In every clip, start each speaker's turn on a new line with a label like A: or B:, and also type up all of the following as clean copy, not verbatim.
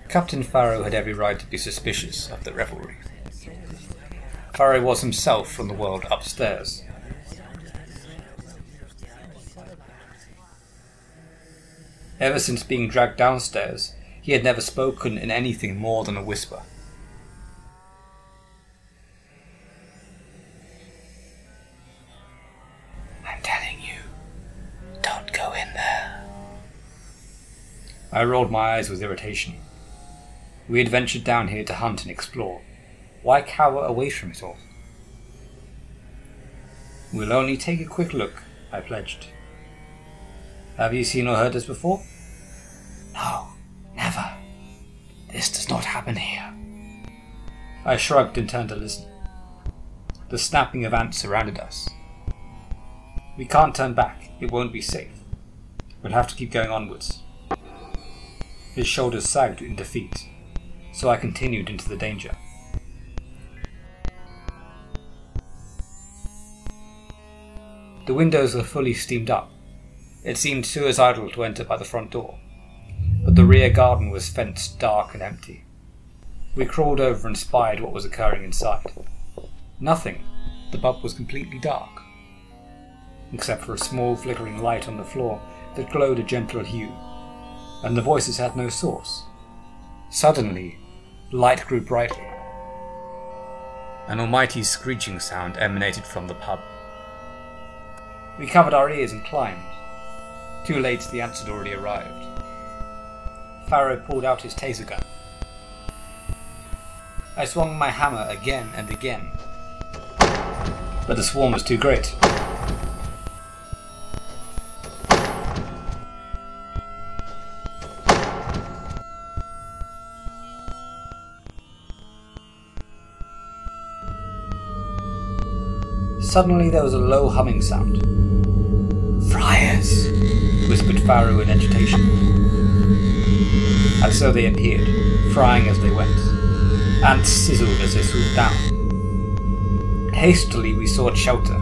A: Captain Farrow had every right to be suspicious of the revelry. Farrow was himself from the world upstairs. Ever since being dragged downstairs, he had never spoken in anything more than a whisper. "I'm telling you, don't go in there." I rolled my eyes with irritation. We had ventured down here to hunt and explore. Why cower away from it all? "We'll only take a quick look," I pledged. "Have you seen or heard this before?" "No, never. This does not happen here." I shrugged and turned to listen. The snapping of ants surrounded us. "We can't turn back. It won't be safe. We'll have to keep going onwards." His shoulders sagged in defeat, so I continued into the danger. The windows were fully steamed up. It seemed suicidal to enter by the front door, but the rear garden was fenced dark and empty. We crawled over and spied what was occurring inside. Nothing. The pub was completely dark, except for a small flickering light on the floor that glowed a gentle hue, and the voices had no source. Suddenly, the light grew brightly. An almighty screeching sound emanated from the pub. We covered our ears and climbed. Too late, the ants had already arrived. Farrow pulled out his taser gun. I swung my hammer again and again, but the swarm was too great. Suddenly there was a low humming sound. "Friars!" whispered Farrow in agitation. And so they appeared, frying as they went. Ants sizzled as they swooped down. Hastily we sought shelter.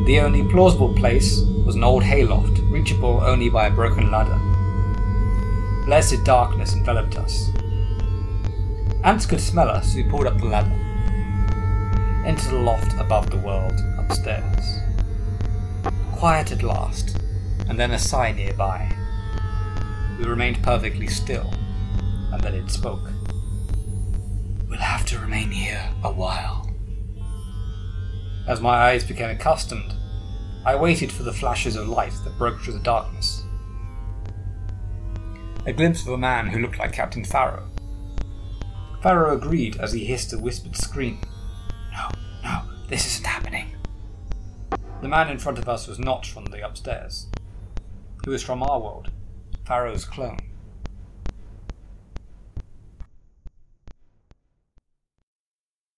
A: The only plausible place was an old hayloft, reachable only by a broken ladder. Blessed darkness enveloped us. Ants could smell us, so we pulled up the ladder. Into the loft above the world, upstairs. Quiet at last, and then a sigh nearby. We remained perfectly still, and then it spoke. "We'll have to remain here a while." As my eyes became accustomed, I waited for the flashes of light that broke through the darkness. A glimpse of a man who looked like Captain Farrow. Farrow agreed as he hissed a whispered scream. No, this isn't happening." The man in front of us was not from the upstairs. He was from our world, Farrow's clone.